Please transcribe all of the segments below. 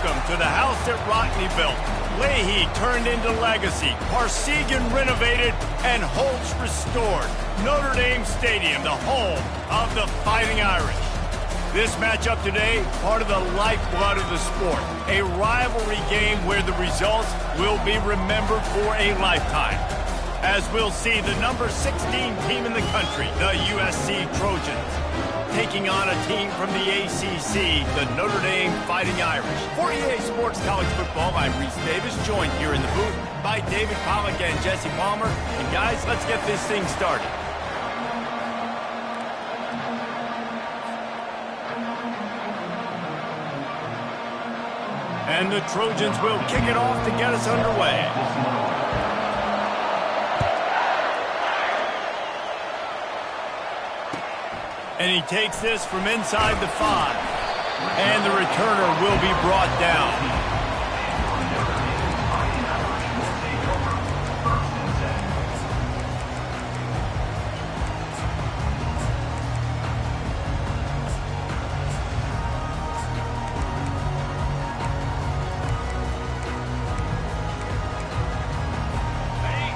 Welcome to the house that Rockne built. Leahy turned into legacy, Parsegan renovated, and Holtz restored. Notre Dame Stadium, the home of the Fighting Irish. This matchup today, part of the lifeblood of the sport. A rivalry game where the results will be remembered for a lifetime. As we'll see, the number 16 team in the country, the USC Trojans, taking on a team from the ACC, the Notre Dame Fighting Irish. For EA Sports College Football, I'm Reese Davis, joined here in the booth by David Pollack and Jesse Palmer. And guys, let's get this thing started. And the Trojans will kick it off to get us underway. And he takes this from inside the 5. And the returner will be brought down.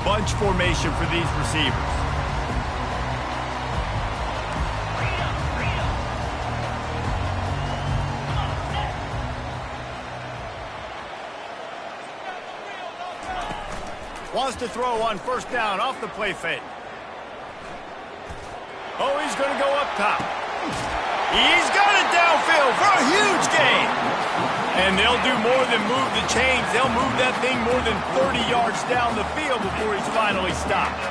Bunch formation for these receivers. Wants to throw on first down off the play fake. Oh, he's going to go up top. He's got it downfield for a huge gain. And they'll do more than move the chains. They'll move that thing more than 30 yards down the field before he's finally stopped.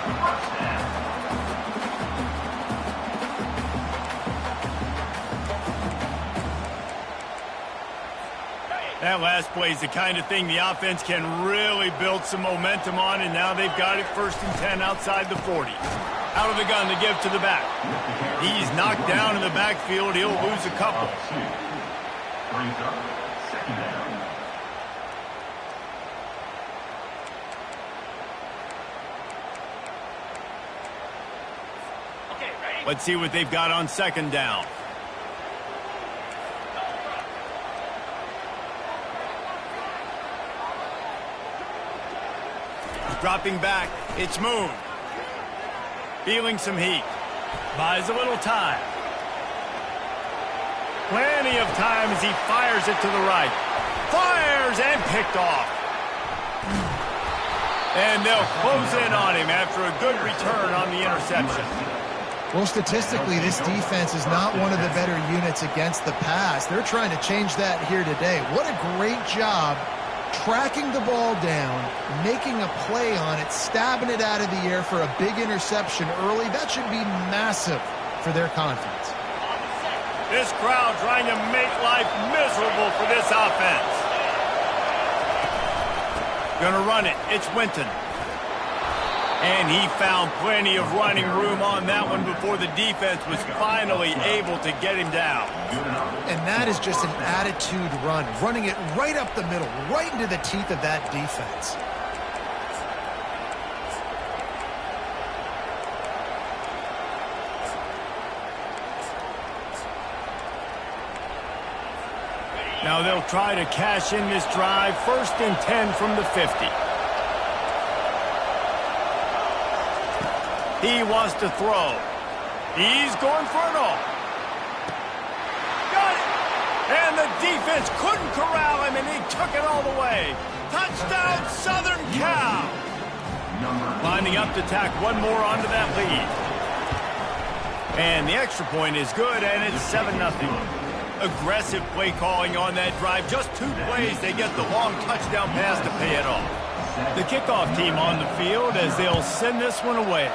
That last play is the kind of thing the offense can really build some momentum on, and now they've got it 1st and 10 outside the 40. Out of the gun to give to the back. He's knocked down in the backfield. He'll lose a couple. Let's see what they've got on 2nd down. Dropping back, it's Moon. Feeling some heat. Buys a little time. Plenty of time as he fires it to the right. Fires and picked off. And they'll close in on him after a good return on the interception. Well, statistically, this defense is not one of the better units against the pass. They're trying to change that here today. What a great job tracking the ball down, making a play on it, stabbing it out of the air for a big interception early. That should be massive for their confidence. This crowd trying to make life miserable for this offense. Gonna run it. It's Winton. And he found plenty of running room on that one before the defense was finally able to get him down. And that is just an attitude run, running it right up the middle, right into the teeth of that defense. Now they'll try to cash in this drive. 1st and 10 from the 50. He wants to throw. He's going for it all. Got it! And the defense couldn't corral him, and he took it all the way. Touchdown, Southern Cal! Lining up to tack one more onto that lead. And the extra point is good, and it's 7-0. Aggressive play calling on that drive. Just 2 plays, they get the long touchdown pass to pay it off. The kickoff team on the field as they'll send this one away.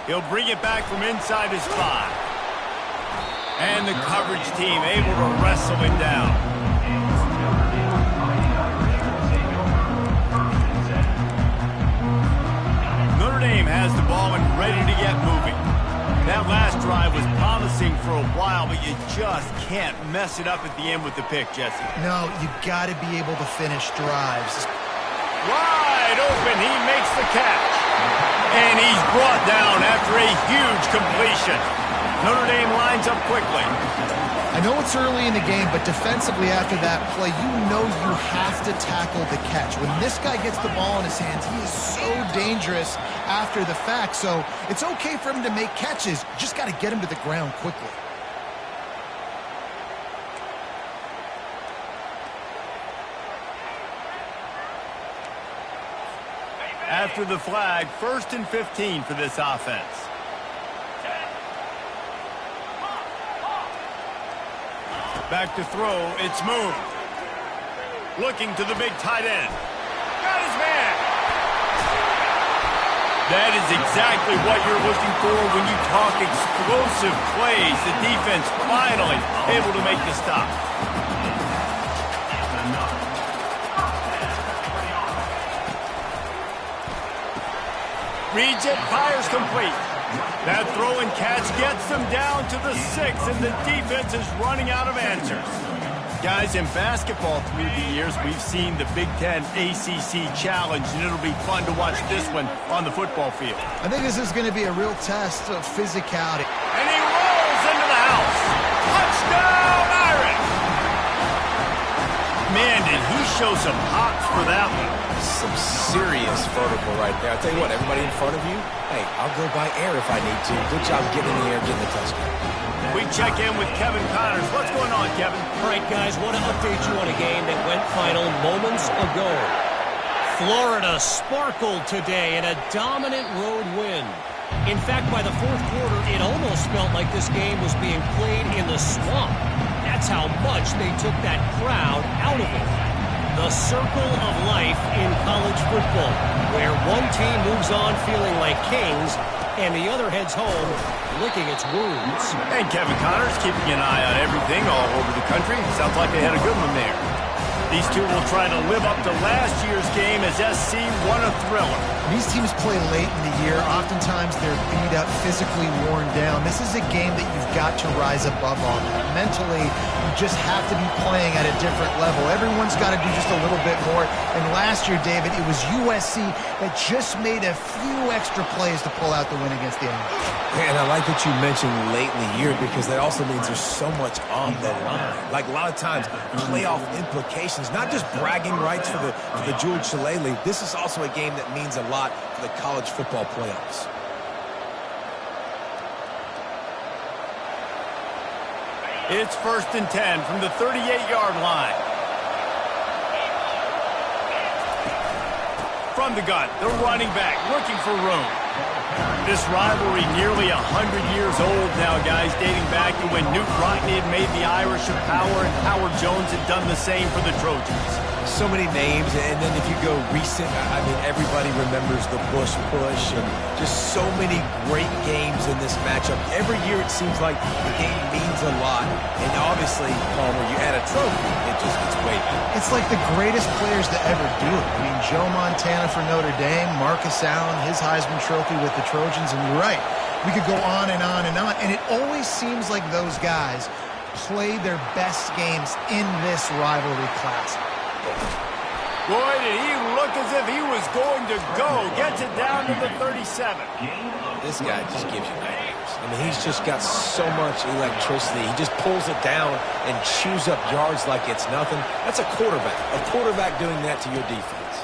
He'll bring it back from inside his 5. And the coverage team able to wrestle him down. Notre Dame has the ball and ready to get moving. That last drive was promising for a while, but you just can't mess it up at the end with the pick, Jesse. No, you got to be able to finish drives. Wide open, he makes the catch. And he's brought down after a huge completion. Notre Dame lines up quickly. I know it's early in the game, but defensively after that play, you know you have to tackle the catch. When this guy gets the ball in his hands, he is so dangerous after the fact. So it's okay for him to make catches. You just got to get him to the ground quickly. After the flag, 1st and 15 for this offense. Back to throw, it's Moon. Looking to the big tight end. Got his man. That is exactly what you're looking for when you talk explosive plays. The defense finally able to make the stop. Reads it, fires complete. That throw and catch gets them down to the 6, and the defense is running out of answers. Guys, in basketball through the years, we've seen the Big Ten ACC Challenge, and it'll be fun to watch this one on the football field. I think this is going to be a real test of physicality. And he rolls into the house. Touchdown, Irish! Man, did he show some hops for that one. Some serious vertical right there. I'll tell you what, everybody in front of you, hey, I'll go by air if I need to. Good job getting in the air, getting the touchdown. We check in with Kevin Connors. What's going on, Kevin? All right, guys, want to update you on a game that went final moments ago. Florida sparkled today in a dominant road win. In fact, by the fourth quarter, it almost felt like this game was being played in the swamp. That's how much they took that crowd out of it. The circle of life in college football, where one team moves on feeling like kings and the other heads home licking its wounds. And Kevin Connors keeping an eye on everything all over the country. Sounds like they had a good one there. These two will try to live up to last year's game as SC won a thriller. These teams play late in the year. Oftentimes they're beat up, physically worn down. This is a game that you've got to rise above all that. Mentally, you just have to be playing at a different level. Everyone's got to do just a little bit more. And last year, David, it was USC that just made a few extra plays to pull out the win against the Irish. And I like that you mentioned late in the year because that also means there's so much on the line. Like a lot of times, playoff implications, not just bragging rights for the George Shillelagh. This is also a game that means a lot for the college football playoffs. It's 1st and 10 from the 38-yard line. From the gun, the running back looking for room. This rivalry nearly 100 years old now, guys, dating back to when Knute Rockne had made the Irish a power and Howard Jones had done the same for the Trojans. So many names, and then if you go recent, I mean, everybody remembers the Bush push and just so many great games in this matchup. Every year it seems like the game means a lot, and obviously, Palmer, you add a trophy, it just gets way better. It's like the greatest players to ever do it. I mean, Joe Montana for Notre Dame, Marcus Allen, his Heisman Trophy with the Trojans, and you're right. We could go on and on and on, and it always seems like those guys play their best games in this rivalry classic. Boy, did he look as if he was going to go. Gets it down to the 37. This guy just gives you nightmares. I mean, he's just got so much electricity. He just pulls it down and chews up yards like it's nothing. That's a quarterback. A quarterback doing that to your defense.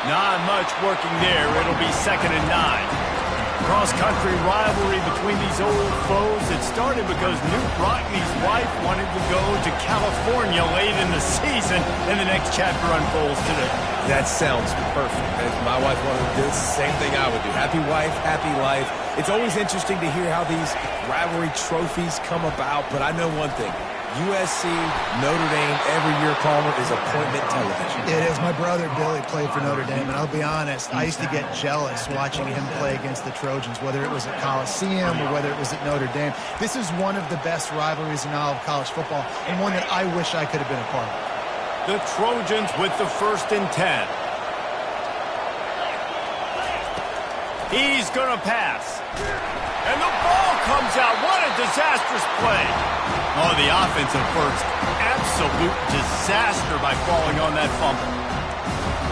Not much working there. It'll be 2nd and 9. Cross-country rivalry between these old foes. It started because Knute Rockne's wife wanted to go to California late in the season, and the next chapter unfolds today. That sounds perfect. If my wife wanted to do the same thing I would do. Happy wife, happy life. It's always interesting to hear how these rivalry trophies come about, but I know one thing. USC, Notre Dame, every year, Palmer, is appointment television. It is. My brother Billy played for Notre Dame, and I'll be honest, I used to get jealous watching him play against the Trojans, whether it was at Coliseum or whether it was at Notre Dame. This is one of the best rivalries in all of college football, and one that I wish I could have been a part of. The Trojans with the 1st and 10. He's going to pass. And the ball comes out. What a disastrous play. Oh, the offensive first. Absolute disaster by falling on that fumble.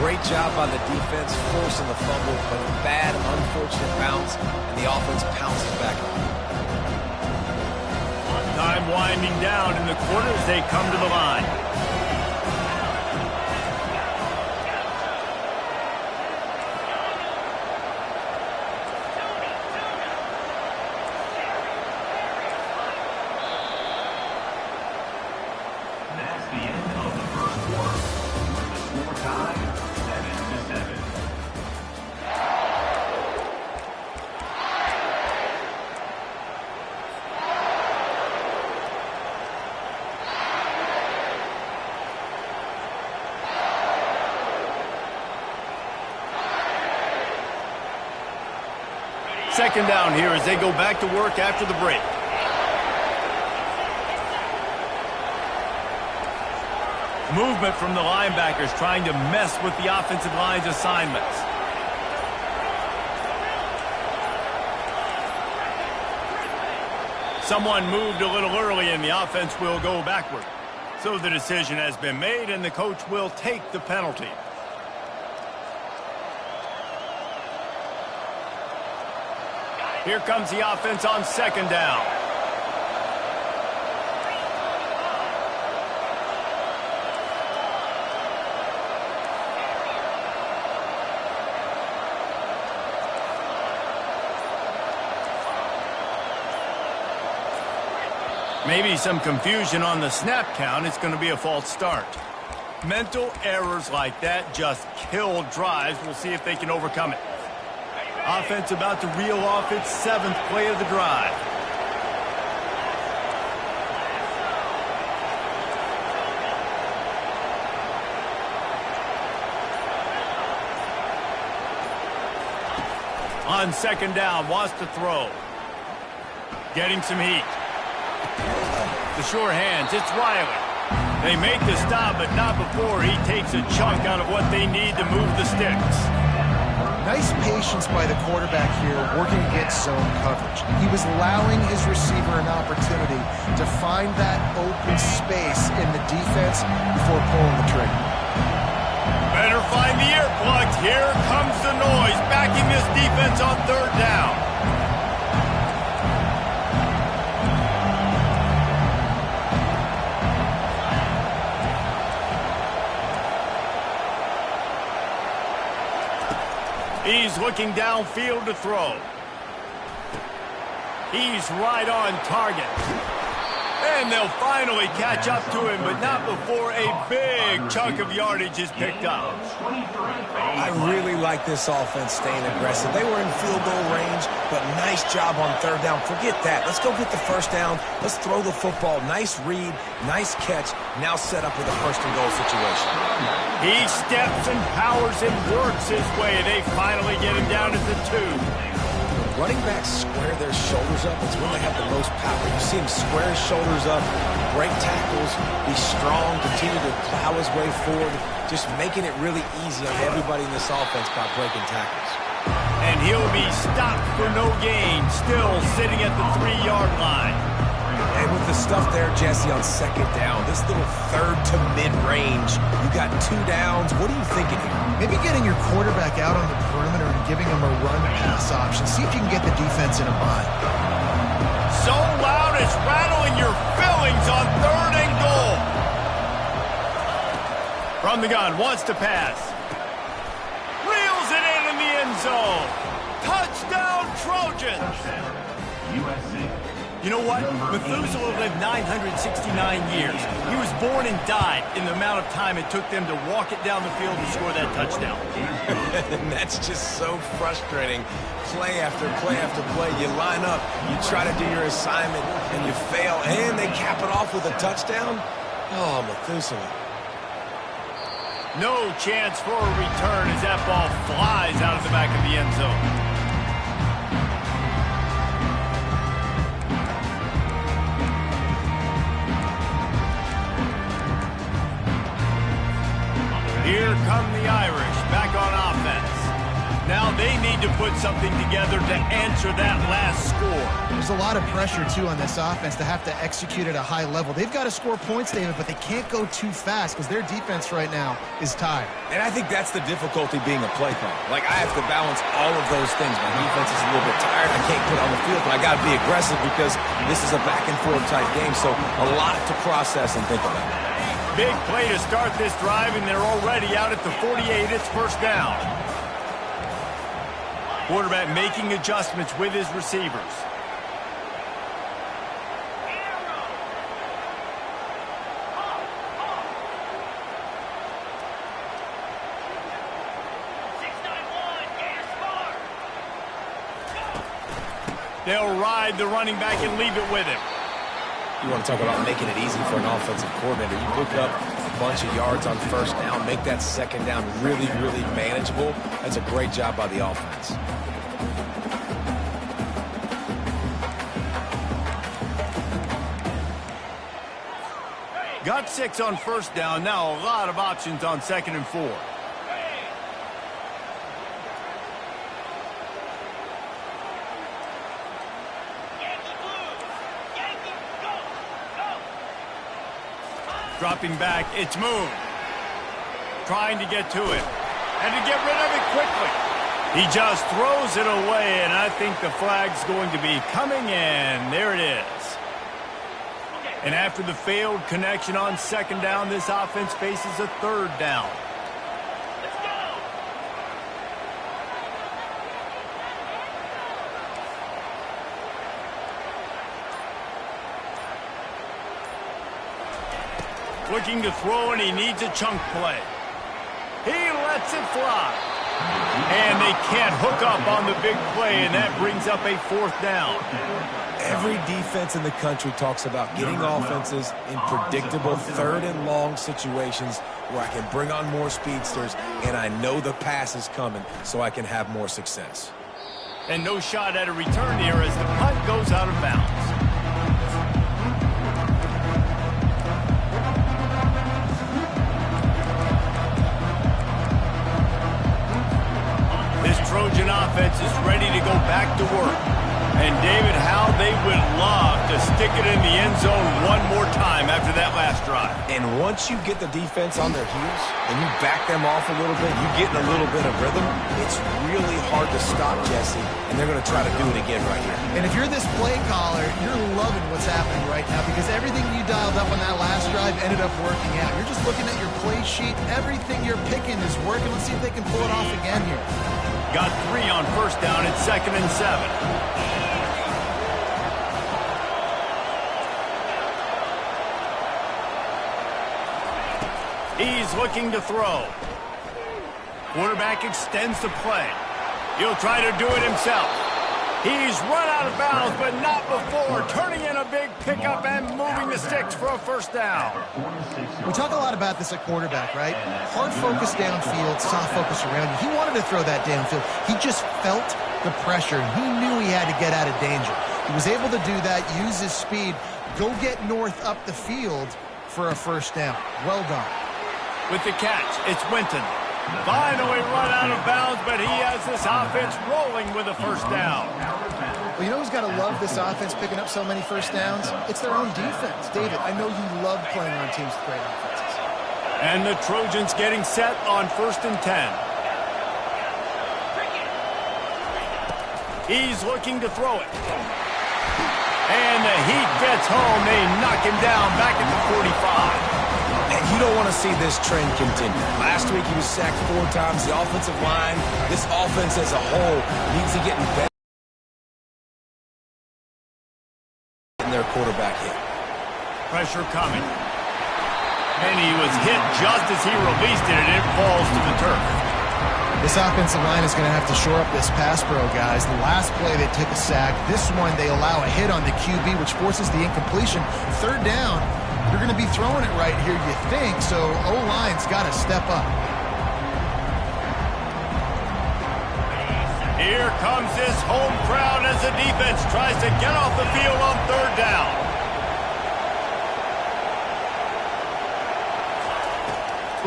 Great job by the defense forcing the fumble, but a bad, unfortunate bounce, and the offense pounces back on it. Time winding down in the quarter as they come to the line. That's the end of the first quarter. The score tied 7-7. Second down here as they go back to work after the break. Movement from the linebackers trying to mess with the offensive line's assignments. Someone moved a little early and the offense will go backward. So the decision has been made and the coach will take the penalty. Here comes the offense on second down. Maybe some confusion on the snap count. It's going to be a false start. Mental errors like that just kill drives. We'll see if they can overcome it. Offense about to reel off its 7th play of the drive. On second down, wants to throw. Getting some heat. The sure hands, it's Riley. They make the stop, but not before he takes a chunk out of what they need to move the sticks. Nice patience by the quarterback here, working against zone coverage. He was allowing his receiver an opportunity to find that open space in the defense before pulling the trigger. Better find the earplugs. Here comes the noise, backing this defense on third down. He's looking downfield to throw. He's right on target. And they'll finally catch up to him, but not before a big chunk of yardage is picked up. I really like this offense staying aggressive. They were in field goal range, but nice job on third down. Forget that. Let's go get the first down. Let's throw the football. Nice read, nice catch. Now set up with a first and goal situation. He steps and powers and works his way. They finally get him down at the 2. Running backs square their shoulders up. It's when they have the most power. You see him square his shoulders up, break tackles, be strong, continue to plow his way forward, just making it really easy on everybody in this offense by breaking tackles. And he'll be stopped for no gain, still sitting at the 3-yard line. And with the stuff there, Jesse, on second down, this little third to mid-range, you got 2 downs. What are you thinking here? Maybe getting your quarterback out on the perimeter and giving him a run-pass option. See if you can get the defense in a bind. So loud it's rattling your fillings on third and goal. From the gun, wants to pass. Reels it in the end zone. Touchdown, Trojans. USC. You know what? Methuselah lived 969 years. He was born and died in the amount of time it took them to walk it down the field and score that touchdown. And that's just so frustrating. Play after play after play. You line up, you try to do your assignment, and you fail, and they cap it off with a touchdown? Oh, Methuselah. No chance for a return as that ball flies out of the back of the end zone. Here come the Irish, back on offense. Now they need to put something together to answer that last score. There's a lot of pressure, too, on this offense to have to execute at a high level. They've got to score points, David, but they can't go too fast because their defense right now is tired. And I think that's the difficulty being a play caller. Like, I have to balance all of those things. My defense is a little bit tired. I can't get on the field, but I got to be aggressive because this is a back-and-forth type game, so a lot to process and think about. Big play to start this drive, and they're already out at the 48. It's first down. Quarterback making adjustments with his receivers. They'll ride the running back and leave it with him. You want to talk about making it easy for an offensive coordinator. You pick up a bunch of yards on first down, make that second down really, really manageable. That's a great job by the offense. Got 6 on first down. Now a lot of options on 2nd and 4. Dropping back, it's Moon. Trying to get to it. And to get rid of it quickly. He just throws it away, and I think the flag's going to be coming in. There it is. And after the failed connection on 2nd down, this offense faces a 3rd down. Let's go. Looking to throw, and he needs a chunk play. He lets it fly. And they can't hook up on the big play, and that brings up a 4th down. Every defense in the country talks about getting offenses in predictable 3rd and long situations where I can bring on more speedsters, and I know the pass is coming, so I can have more success. And no shot at a return here as the punt goes out of bounds. This Trojan offense is ready to go back to work. And, David, how they would love to stick it in the end zone one more time after that last drive. And once you get the defense on their heels and you back them off a little bit, you get in a little bit of rhythm, it's really hard to stop, Jesse, and they're going to try to do it again right here. And if you're this play caller, you're loving what's happening right now because everything you dialed up on that last drive ended up working out. You're just looking at your play sheet. Everything you're picking is working. Let's see if they can pull it off again here. Got 3 on first down at 2nd and 7. He's looking to throw. Quarterback extends the play. He'll try to do it himself. He's run out of bounds, but not before. Turning in a big pickup and moving the sticks for a 1st down. We talk a lot about this at quarterback, right? Hard focus downfield, soft focus around you. He wanted to throw that downfield. He just felt the pressure. He knew he had to get out of danger. He was able to do that, use his speed, go get north up the field for a 1st down. Well done. With the catch, it's Winton. Finally run out of bounds, but he has this offense rolling with a 1st down. Well, you know who's got to love this offense picking up so many 1st downs? It's their own defense. David, I know you love playing on teams with great offenses. And the Trojans getting set on 1st and 10. He's looking to throw it. And the heat gets home. They knock him down back at the 45. And you don't want to see this trend continue. Last week he was sacked 4 times. The offensive line, this offense as a whole, needs to get better in their quarterback hit. Pressure coming. And he was hit just as he released it, and it falls to the turf. This offensive line is going to have to shore up this pass pro, guys. The last play they took a sack. This one they allow a hit on the QB, which forces the incompletion. 3rd down. You're going to be throwing it right here, you think, so O-line's got to step up. Here comes this home crowd as the defense tries to get off the field on 3rd down.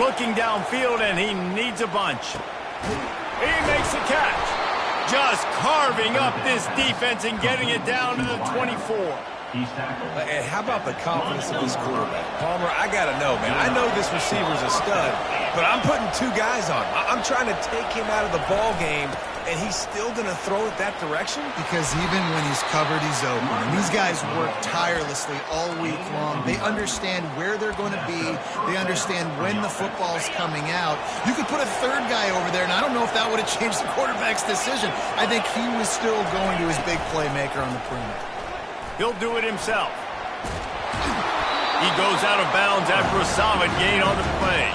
Looking downfield, and he needs a bunch. He makes makes the catch. Just carving up this defense and getting it down to the 24. He's tackled. And how about the confidence of this quarterback? Palmer, I got to know, man. I know this receiver's a stud, but I'm putting two guys on him. I'm trying to take him out of the ball game, and he's still going to throw it that direction? Because even when he's covered, he's open. And these guys work tirelessly all week long. They understand where they're going to be. They understand when the football's coming out. You could put a third guy over there, and I don't know if that would have changed the quarterback's decision. I think he was still going to his big playmaker on the perimeter. He'll do it himself. He goes out of bounds after a solid gain on the play.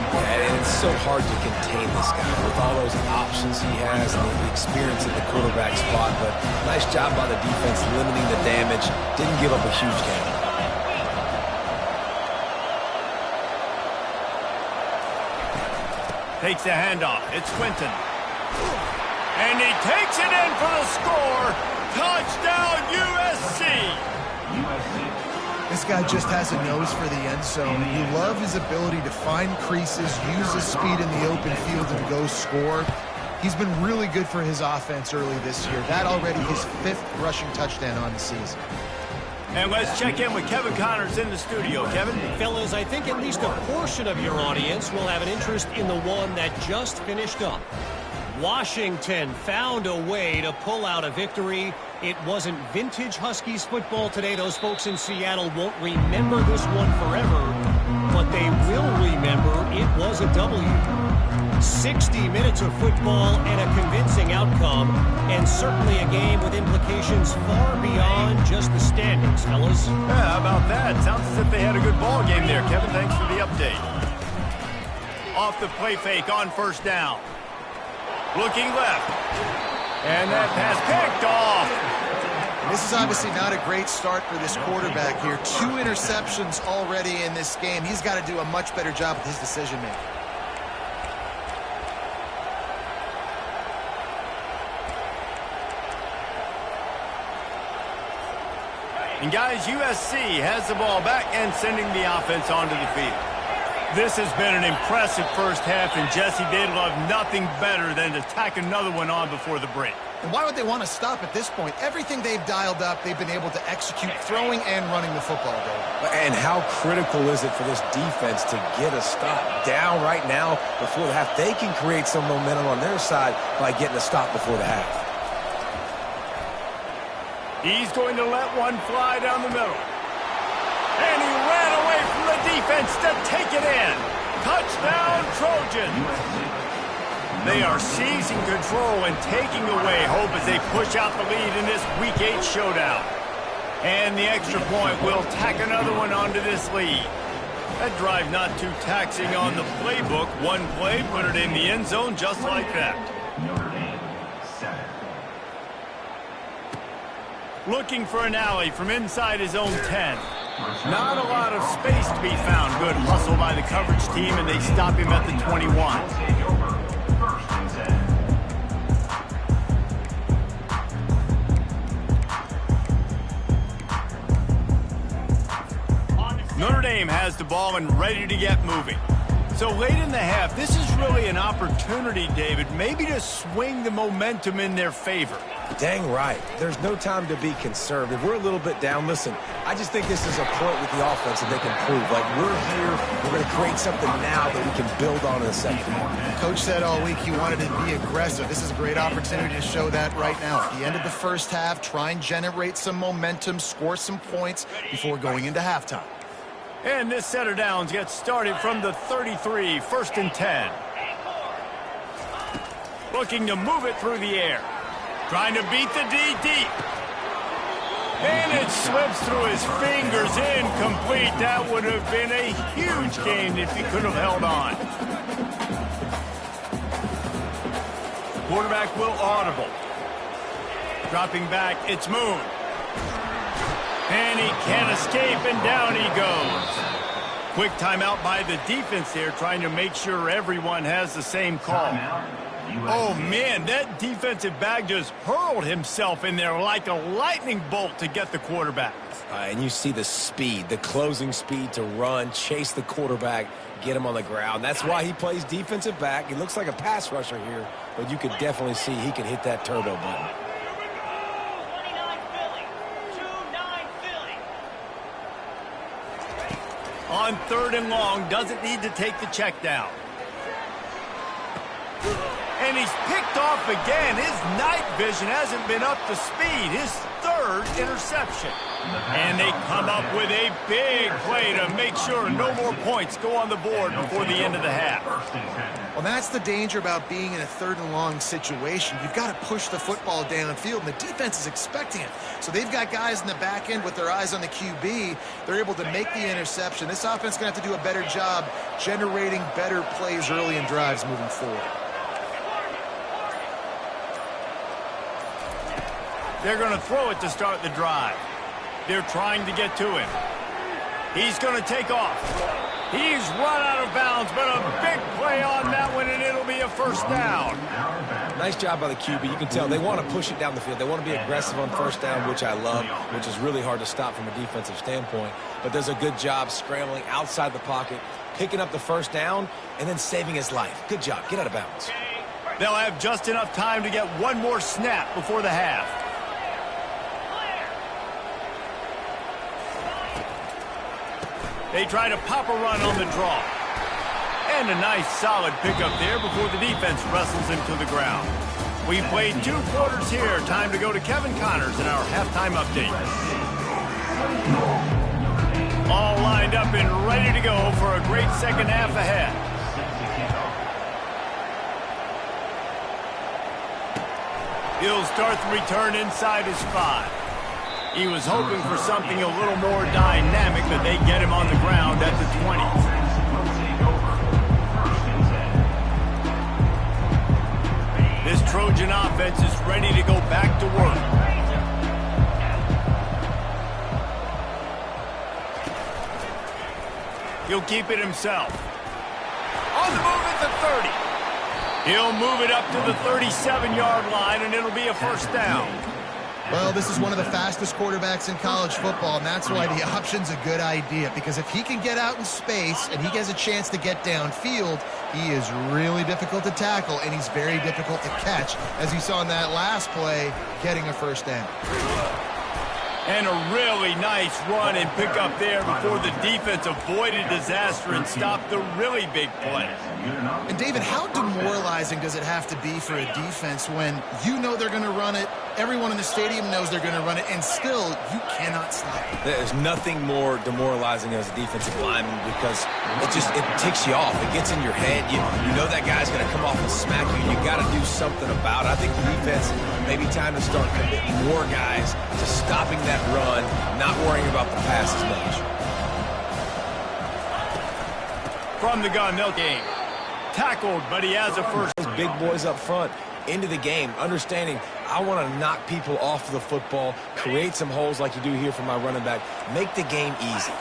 Yeah, and it's so hard to contain this guy with all those options he has and the experience at the quarterback spot. But nice job by the defense limiting the damage. Didn't give up a huge gain. Takes the handoff. It's Quinton. And he takes it in for the score. Touchdown, USC! This guy just has a nose for the end zone. You love his ability to find creases, use his speed in the open field, and go score. He's been really good for his offense early this year. That already his 5th rushing touchdown on the season. And let's check in with Kevin Connors in the studio. Kevin? Fellas, I think at least a portion of your audience will have an interest in the one that just finished up. Washington found a way to pull out a victory. It wasn't vintage Huskies football today. Those folks in Seattle won't remember this one forever, but they will remember it was a W. 60 minutes of football and a convincing outcome, and certainly a game with implications far beyond just the standings, fellas. Yeah, how about that? Sounds as if they had a good ball game there. Kevin, thanks for the update. Off the play fake on first down. Looking left. And that pass picked off. This is obviously not a great start for this quarterback here. 2 interceptions already in this game. He's got to do a much better job with his decision-making. And guys, USC has the ball back and sending the offense onto the field. This has been an impressive first half, and Jesse, they'd love nothing better than to tack another one on before the break. And why would they want to stop at this point? Everything they've dialed up, they've been able to execute throwing and running the football game. And how critical is it for this defense to get a stop down right now before the half? They can create some momentum on their side by getting a stop before the half. He's going to let one fly down the middle. And he ran away from the defense to take it in. Touchdown, Trojans. They are seizing control and taking away hope as they push out the lead in this Week 8 showdown. And the extra point will tack another one onto this lead. That drive not too taxing on the playbook. One play, put it in the end zone just like that. Notre Dame, 7. Looking for an alley from inside his own 10. Not a lot of space to be found. Good hustle by the coverage team, and they stop him at the 21. Take over. First and 10. Notre Dame has the ball and ready to get moving. So late in the half, this is really an opportunity, David, maybe to swing the momentum in their favor. Dang right. There's no time to be conservative. We're a little bit down. Listen, I just think this is a point with the offense that they can prove. Like, we're here, we're going to create something now that we can build on in the second half. Coach said all week he wanted to be aggressive. This is a great opportunity to show that right now. At the end of the first half, try and generate some momentum, score some points before going into halftime. And this set of downs gets started from the 33, first and 10. Looking to move it through the air. Trying to beat the D deep. And it slips through his fingers, incomplete. That would have been a huge gain if he could have held on. Quarterback will audible. Dropping back, it's Moon. And he can't escape, and down he goes. Quick timeout by the defense there, trying to make sure everyone has the same call. Oh, man, that defensive back just hurled himself in there like a lightning bolt to get the quarterback. And you see the speed, the closing speed to run, chase the quarterback, get him on the ground. That's why he plays defensive back. He looks like a pass rusher here, but you could definitely see he can hit that turbo button. On 3rd and long, doesn't need to take the check down. And he's picked off again. His night vision hasn't been up to speed. His 3rd interception. And they come up with a big play to make sure no more points go on the board before the end of the half. Well, that's the danger about being in a 3rd and long situation. You've got to push the football downfield, and the defense is expecting it. So they've got guys in the back end with their eyes on the QB. They're able to make the interception. This offense is going to have to do a better job generating better plays early in drives moving forward. They're going to throw it to start the drive. They're trying to get to him. He's going to take off. He's run out of bounds, but a big play on that one, and it'll be a 1st down. Nice job by the QB. You can tell they want to push it down the field. They want to be aggressive on 1st down, which I love, which is really hard to stop from a defensive standpoint. But does a good job scrambling outside the pocket, picking up the 1st down, and then saving his life. Good job. Get out of bounds. They'll have just enough time to get one more snap before the half. They try to pop a run on the draw. And a nice solid pickup there before the defense wrestles him to the ground. We played 2 quarters here. Time to go to Kevin Connors in our halftime update. All lined up and ready to go for a great second half ahead. He'll start the return inside his 5. He was hoping for something a little more dynamic, but they get him on the ground at the 20. This Trojan offense is ready to go back to work. He'll keep it himself. On the move at the 30. He'll move it up to the 37-yard line, and it'll be a 1st down. Well, this is one of the fastest quarterbacks in college football, and that's why the option's a good idea. Because if he can get out in space and he gets a chance to get downfield, he is really difficult to tackle, and he's very difficult to catch, as you saw in that last play, getting a 1st down. And a really nice run and pick up there before the defense avoided disaster and stopped the really big play. And, David, how demoralizing does it have to be for a defense when you know they're going to run it, everyone in the stadium knows they're going to run it, and still you cannot stop it? There's nothing more demoralizing as a defensive lineman because it ticks you off. It gets in your head. You know that guy's going to come off and smack you. You got to do something about it. I think the defense maybe time to start committing more guys to stopping that run, not worrying about the pass as much. From the gun, they'll game. Tackled, but he has a 1st. Those big boys up front into the game, understanding I want to knock people off the football, create some holes like you do here for my running back, make the game easy.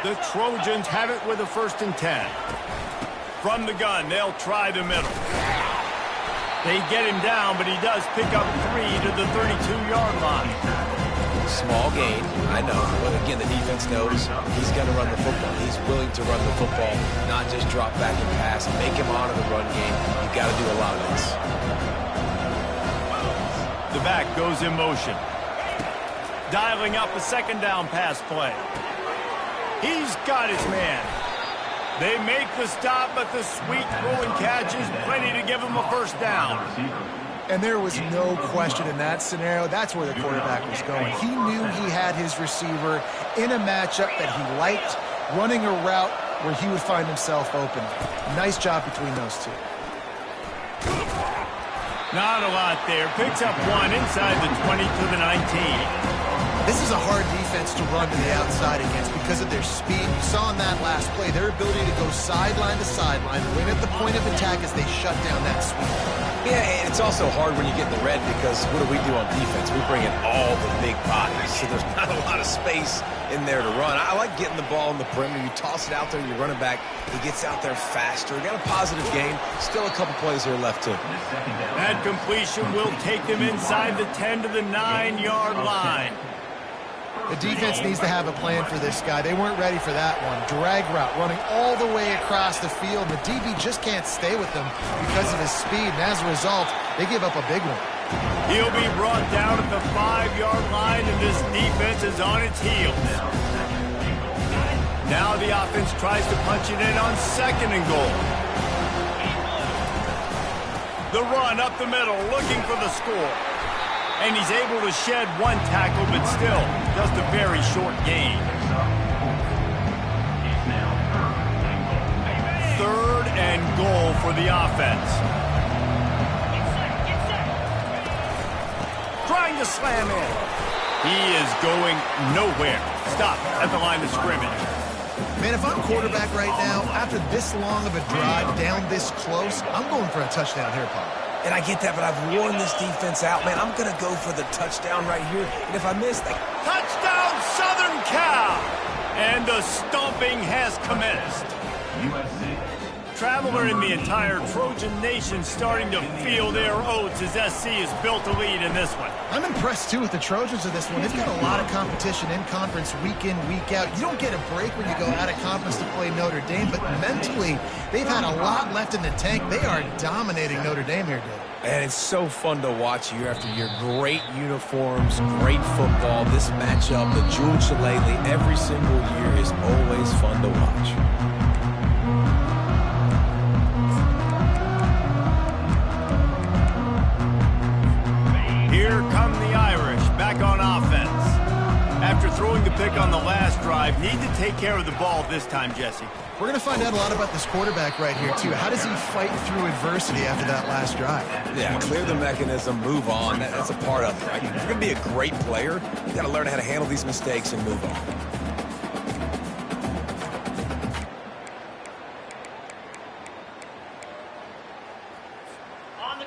The Trojans have it with a 1st and 10. From the gun, they'll try the middle. They get him down, but he does pick up 3 to the 32-yard line. Small gain, I know, but again, the defense knows he's going to run the football. He's willing to run the football, not just drop back and pass and make him honor the run game. You've got to do a lot of this. The back goes in motion. Dialing up a 2nd down pass play. He's got his man. They make the stop, but the sweet rolling catch is plenty to give him a 1st down. And there was no question in that scenario. That's where the quarterback was going. He knew he had his receiver in a matchup that he liked, running a route where he would find himself open. Nice job between those two. Not a lot there. Picks up 1 inside the 20 to the 19. This is a hard defense to run to the outside against because of their speed. You saw in that last play their ability to go sideline to sideline, win at the point of attack as they shut down that sweep. Yeah, and it's also hard when you get in the red because what do we do on defense? We bring in all the big bodies, so there's not a lot of space in there to run. I like getting the ball in the perimeter. You toss it out there, you run it back. He gets out there faster. Got a positive game. Still a couple plays here left, too. That completion will take them inside the 10 to the 9-yard line. The defense needs to have a plan for this guy. They weren't ready for that one. Drag route running all the way across the field. The DB just can't stay with them because of his speed, and as a result, they give up a big one. He'll be brought down at the 5-yard line, and this defense is on its heels. Now the offense tries to punch it in on 2nd and goal. The run up the middle, looking for the score. And he's able to shed one tackle, but still, just a very short gain. 3rd and goal for the offense. Trying to slam in. He is going nowhere. Stop at the line of scrimmage. Man, if I'm quarterback right now, after this long of a drive down this close, I'm going for a touchdown here, Paul. And I get that, but I've worn this defense out. Man, I'm going to go for the touchdown right here. And if I miss, touchdown, Southern Cal! And the stomping has commenced. USC. Traveler in the entire Trojan Nation starting to feel their oats as SC has built a lead in this one. I'm impressed, too, with the Trojans of this one. They've got a lot of competition in conference week in, week out. You don't get a break when you go out of conference to play Notre Dame, but mentally, they've had a lot left in the tank. They are dominating Notre Dame here, Dave. And it's so fun to watch year after year. Great uniforms, great football. This matchup, the Jewel Shillelagh, every single year is always fun to watch. Here come the Irish, back on offense. After throwing the pick on the last drive, need to take care of the ball this time, Jesse. We're going to find out a lot about this quarterback right here, too. How does he fight through adversity after that last drive? Yeah, clear the mechanism, move on. That's a part of it, right? If you're going to be a great player, you got to learn how to handle these mistakes and move on.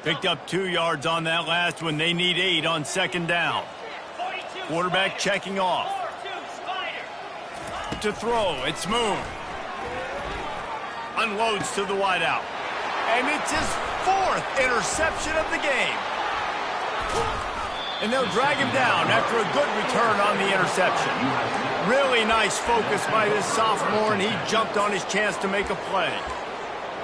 Picked up 2 yards on that last one. They need 8 on 2nd down. Quarterback checking off. To throw, it's Moon. Unloads to the wideout. And it's his 4th interception of the game. And they'll drag him down after a good return on the interception. Really nice focus by this sophomore, and he jumped on his chance to make a play.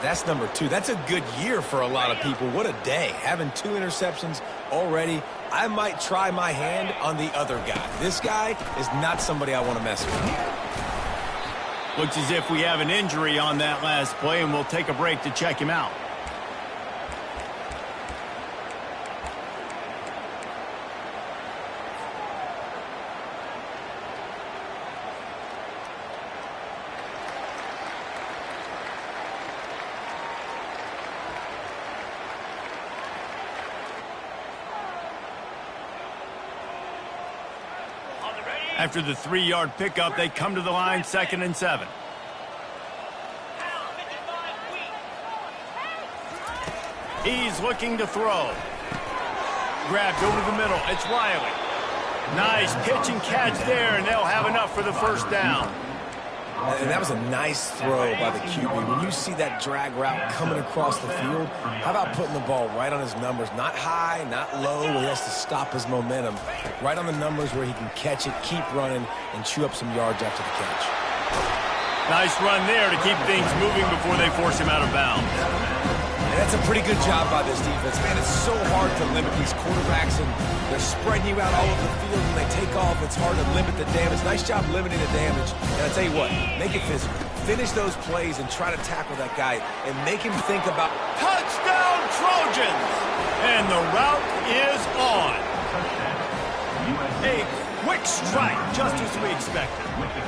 That's number 2. That's a good year for a lot of people. What a day. Having 2 interceptions already. I might try my hand on the other guy. This guy is not somebody I want to mess with. Looks as if we have an injury on that last play, and we'll take a break to check him out. After the 3-yard pickup, they come to the line, 2nd and 7. He's looking to throw. Grabbed over the middle. It's Riley. Nice pitch and catch there, and they'll have enough for the 1st down. And that was a nice throw by the QB. When you see that drag route coming across the field, how about putting the ball right on his numbers? Not high, not low, where he has to stop his momentum. Right on the numbers where he can catch it, keep running, and chew up some yards after the catch. Nice run there to keep things moving before they force him out of bounds. And that's a pretty good job by this defense. Man, it's so hard to limit these quarterbacks, and they're spreading you out all over the field. When they take off, it's hard to limit the damage. Nice job limiting the damage. And I tell you what, make it physical. Finish those plays and try to tackle that guy and make him think about touchdown Trojans! And the route is on. A quick strike, just as we expected.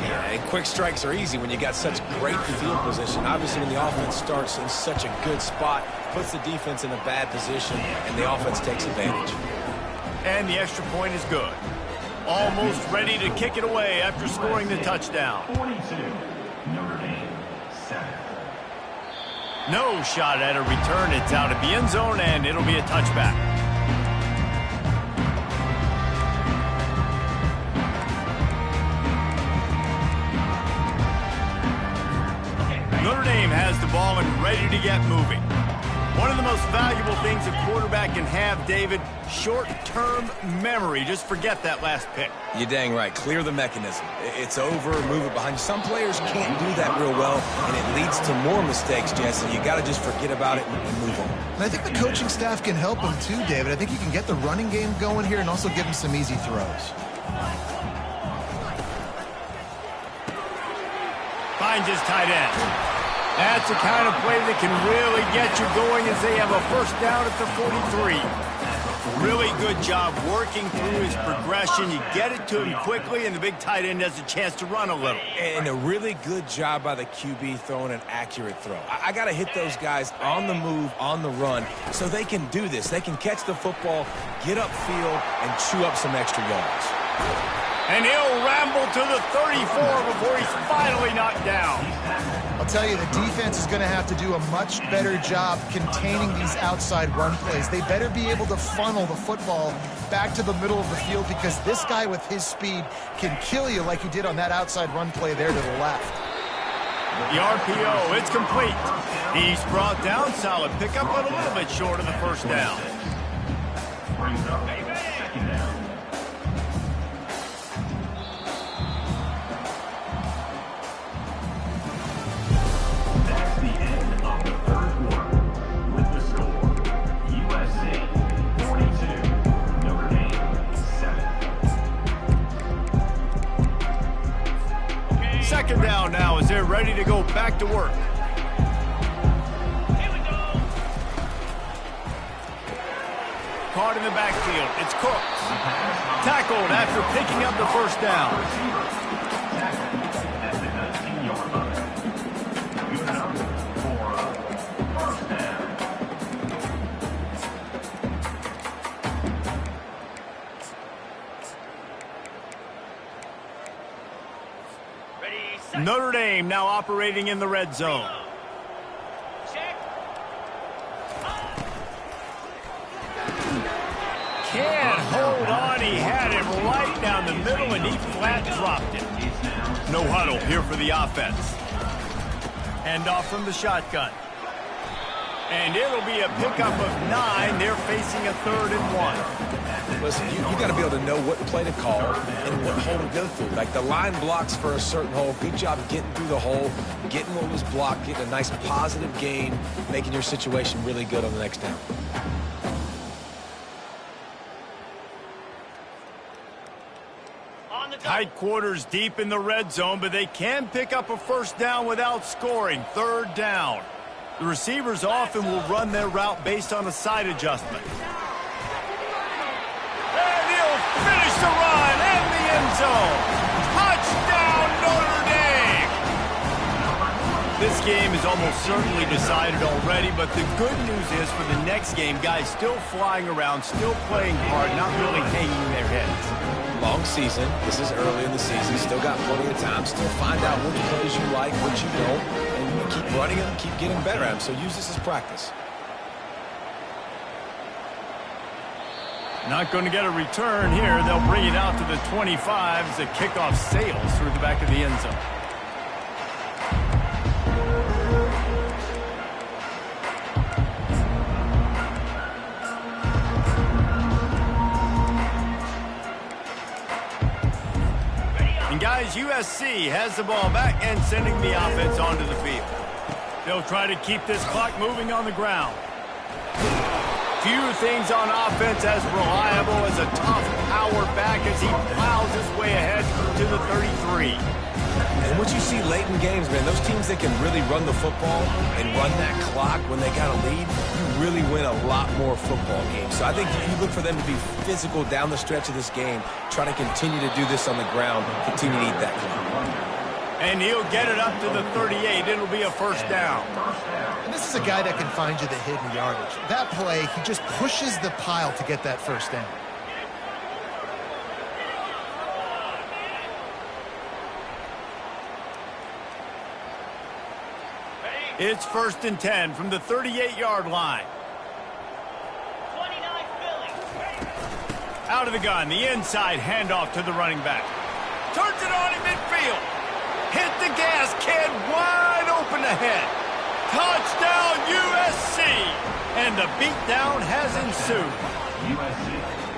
Yeah, and quick strikes are easy when you got such great field position. Obviously, when the offense starts in such a good spot, puts the defense in a bad position, and the offense takes advantage. And the extra point is good. Almost ready to kick it away after scoring the touchdown. 42, Notre Dame, 7. No shot at a return. It's out of the end zone, and it'll be a touchback. Notre Dame has the ball and ready to get moving. One of the most valuable things a quarterback can have, David, short-term memory. Just forget that last pick. You're dang right. Clear the mechanism. It's over, move it behind you. Some players can't do that real well, and it leads to more mistakes, Jesse. You got to just forget about it and move on. And I think the coaching staff can help him too, David. I think you can get the running game going here and also give him some easy throws. Finds his tight end. That's the kind of play that can really get you going as they have a first down at the 43. Really good job working through his progression. You get it to him quickly, and the big tight end has a chance to run a little. And a really good job by the QB throwing an accurate throw. I got to hit those guys on the move, on the run, so they can do this. They can catch the football, get upfield, and chew up some extra yards. And he'll ramble to the 34 before he's finally knocked down. I'll tell you, the defense is going to have to do a much better job containing these outside run plays. They better be able to funnel the football back to the middle of the field because this guy with his speed can kill you like he did on that outside run play there to the left. The RPO, it's complete. He's brought down, solid pickup, but a little bit short of the first down. Brings up second down. That's the end of the third quarter. With the score, USC 42, Notre Dame 7. Second down now as they're ready to go back to work. Caught in the backfield. It's Cooks. Tackled after picking up the first down. At the 19-yard line. Good enough for a first down. Notre Dame now operating in the red zone. Can't hold on. He had it right down the middle, and he flat dropped it. No huddle here for the offense. Hand off from the shotgun. And it'll be a pickup of 9. They're facing a 3rd and 1. Listen, you got to be able to know what play to call and what hole to go through. Like the line blocks for a certain hole. Good job getting through the hole, getting what was blocked, getting a nice positive gain, making your situation really good on the next down. Tight quarters deep in the red zone, but they can pick up a first down without scoring. 3rd down. The receivers often will run their route based on a side adjustment. And he'll finish the run in the end zone. Touchdown, Notre Dame! This game is almost certainly decided already, but the good news is for the next game, guys still flying around, still playing hard, not really hanging their heads. Long season. This is early in the season. Still got plenty of time. Still find out which plays you like, which you don't, and you keep running them, keep getting better at them. So use this as practice. Not going to get a return here. They'll bring it out to the 25 as the kickoff sails through the back of the end zone. Guys, USC has the ball back and sending the offense onto the field. They'll try to keep this clock moving on the ground. Few things on offense as reliable as a tough power back as he plows his way ahead to the 33. And what you see late in games, man, those teams that can really run the football and run that clock when they got a lead, you really win a lot more football games. So I think you look for them to be physical down the stretch of this game, try to continue to do this on the ground, continue to eat that clock. And he'll get it up to the 38. It'll be a first down. And this is a guy that can find you the hidden yardage. That play, he just pushes the pile to get that first down. It's 1st and 10 from the 38-yard line. Out of the gun, the inside handoff to the running back. Turns it on in midfield. Hit the gas, kid, wide open ahead. Touchdown, USC. and the beatdown has ensued.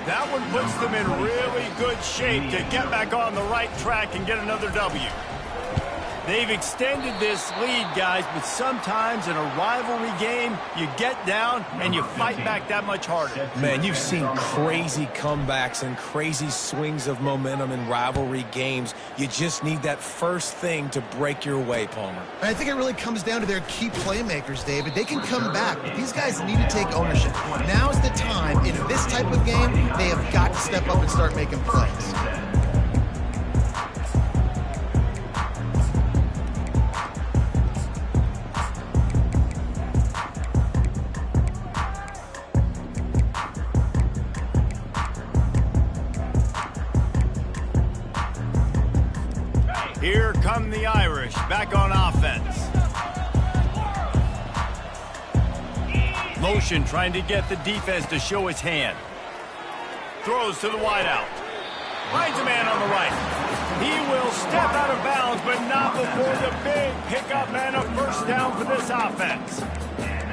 That one puts them in really good shape to get back on the right track and get another W. They've extended this lead, guys, but sometimes in a rivalry game, you get down and you fight back that much harder. Man, you've seen crazy comebacks and crazy swings of momentum in rivalry games. You just need that first thing to break your way, Palmer. I think it really comes down to their key playmakers, David. They can come back, but these guys need to take ownership. Now's the time. In this type of game, they have got to step up and start making plays. Here come the Irish, back on offense. Motion trying to get the defense to show his hand. Throws to the wideout. Finds a man on the right. He will step out of bounds, but not before the big pickup and a first down for this offense.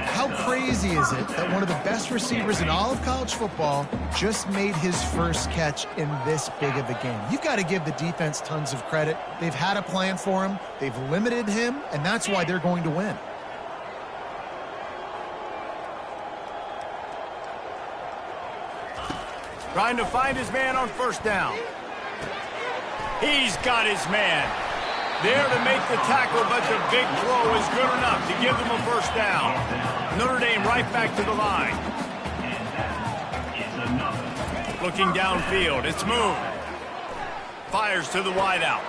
How crazy is it that one of the best receivers in all of college football just made his first catch in this big of a game? You've got to give the defense tons of credit. They've had a plan for him. They've limited him, and that's why they're going to win. Trying to find his man on first down. He's got his man. There to make the tackle, but the big throw is good enough to give them a first down. Notre Dame right back to the line. Looking downfield, it's Moon. Fires to the wideout.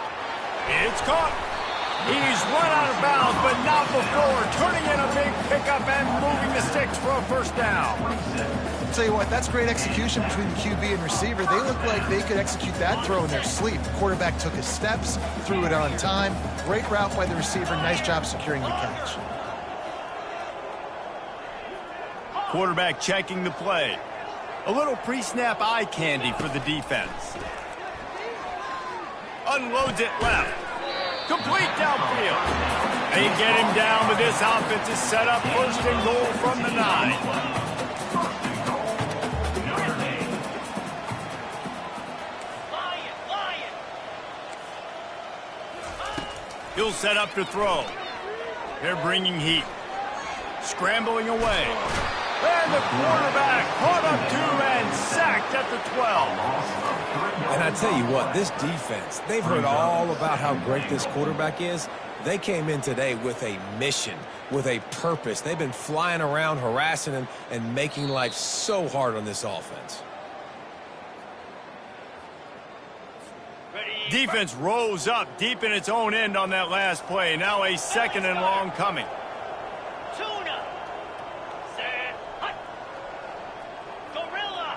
It's caught. He's run out of bounds, but not before turning in a big pickup and moving the sticks for a first down. I'll tell you what, that's great execution between the QB and receiver. They look like they could execute that throw in their sleep. The quarterback took his steps, threw it on time. Great route by the receiver. Nice job securing the catch. Quarterback checking the play. A little pre-snap eye candy for the defense. Unloads it left. Complete downfield. They get him down, but this offense is set up first and goal from the 9. He'll set up to throw. They're bringing heat. Scrambling away. And the quarterback caught up to and sacked at the 12. And I tell you what, this defense, they've heard all about how great this quarterback is. They came in today with a mission, with a purpose. They've been flying around, harassing him, and making life so hard on this offense. Defense rose up deep in its own end on that last play. Now a second and long coming. Tuna. Set. Hut. Gorilla.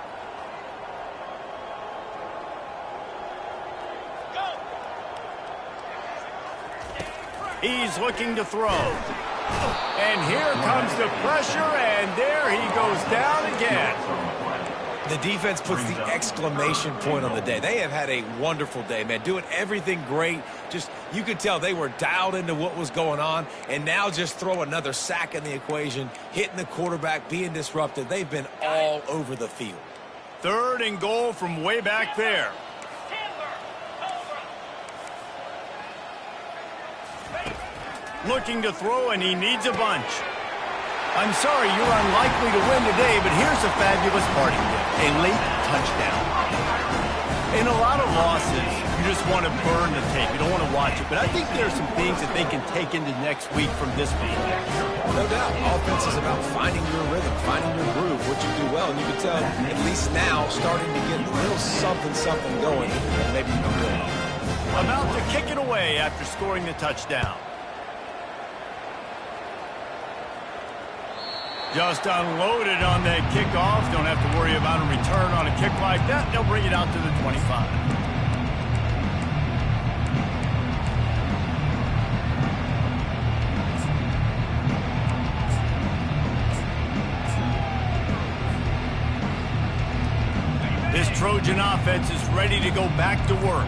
Go. He's looking to throw. And here comes the pressure, and there he goes down again. The defense puts the exclamation point on the day. They have had a wonderful day, man, doing everything great. Just, you could tell they were dialed into what was going on, and now just throw another sack in the equation, hitting the quarterback, being disruptive. They've been all over the field. Third and goal from way back there. Looking to throw, and he needs a bunch. I'm sorry, you're unlikely to win today, but here's a fabulous parting gift. A late touchdown. In a lot of losses, you just want to burn the tape. You don't want to watch it. But I think there are some things that they can take into next week from this game. No doubt. Offense is about finding your rhythm, finding your groove, what you do well. And you can tell, at least now, starting to get a little something going, and maybe you can do it. About to kick it away after scoring the touchdown. Just unloaded on that kickoff. Don't have to worry about a return on a kick like that. They'll bring it out to the 25. This Trojan offense is ready to go back to work.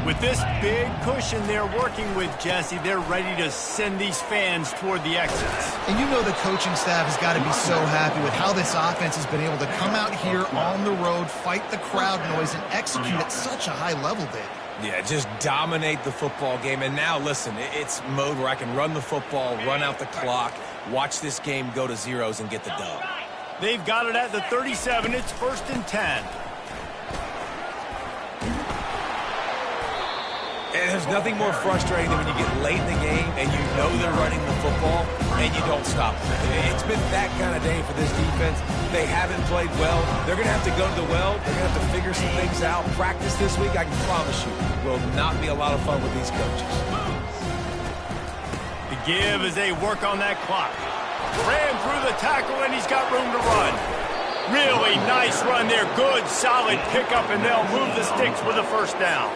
With this big cushion they're working with, Jesse, they're ready to send these fans toward the exits. And you know the coaching staff has got to be so happy with how this offense has been able to come out here on the road, fight the crowd noise, and execute at such a high level, Dave. Yeah, just dominate the football game. And now, listen, it's mode where I can run the football, run out the clock, watch this game go to zeros and get the dub. They've got it at the 37. It's 1st and 10. And there's nothing more frustrating than when you get late in the game and you know they're running the football and you don't stop them. It's been that kind of day for this defense. They haven't played well. They're going to have to go to the well. They're going to have to figure some things out. Practice this week, I can promise you, will not be a lot of fun with these coaches. The give as they work on that clock. Ran through the tackle, and he's got room to run. Really nice run there. Good, solid pickup, and they'll move the sticks with a first down.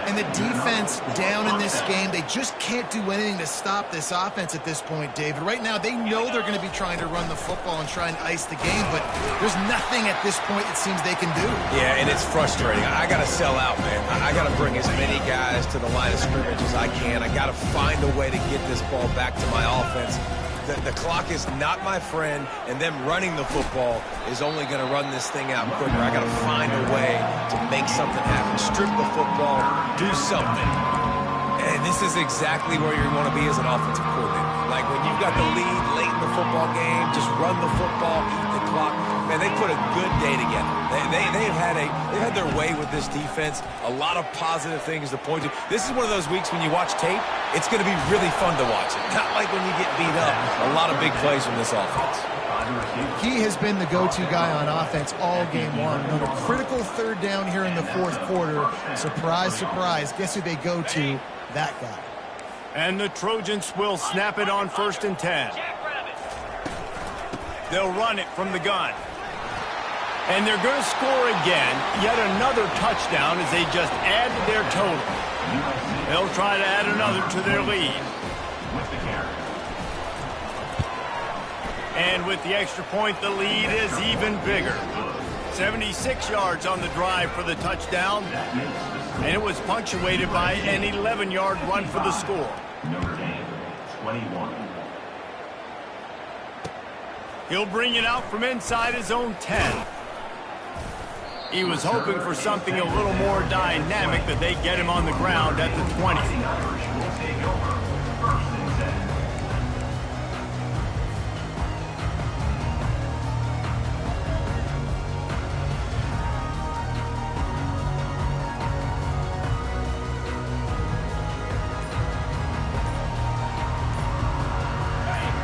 And the defense down in this game, they just can't do anything to stop this offense at this point, David. Right now, they know they're going to be trying to run the football and try and ice the game, but there's nothing at this point it seems they can do. Yeah, and it's frustrating. I got to sell out, man. I got to bring as many guys to the line of scrimmage as I can. I got to find a way to get this ball back to my offense. The clock is not my friend, and them running the football is only going to run this thing out quicker. I got to find a way to make something happen. Strip the football, do something. And this is exactly where you want to be as an offensive coordinator. Like when you've got the lead late in the football game, just run the football, eat the clock. Man, they put a good day together. They've had their way with this defense. A lot of positive things to point to. This is one of those weeks when you watch tape, it's going to be really fun to watch it. Not like when you get beat up. A lot of big plays from this offense. He has been the go-to guy on offense all game long. On a critical 3rd down here in the 4th quarter. Surprise, surprise. Guess who they go to? That guy. And the Trojans will snap it on 1st and 10. They'll run it from the gun. And they're going to score again. Yet another touchdown as they just add to their total. They'll try to add another to their lead. And with the extra point, the lead is even bigger. 76 yards on the drive for the touchdown. And it was punctuated by an 11-yard run for the score. Notre Dame, 21. He'll bring it out from inside his own 10. He was hoping for something a little more dynamic, that they get him on the ground at the 20. Irish will take over. 1st and 10.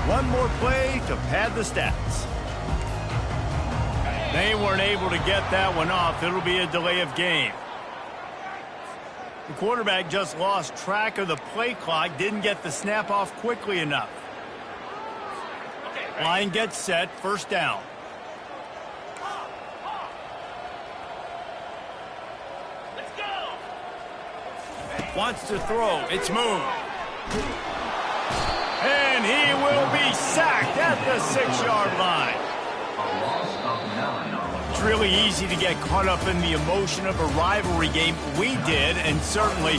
One more play to pad the stats. They weren't able to get that one off. It'll be a delay of game. The quarterback just lost track of the play clock, didn't get the snap off quickly enough. Line gets set, 1st down. Let's go. Wants to throw, it's moved. And he will be sacked at the 6-yard line. A loss of 9 on the It's really easy to get caught up in the emotion of a rivalry game. We did, and certainly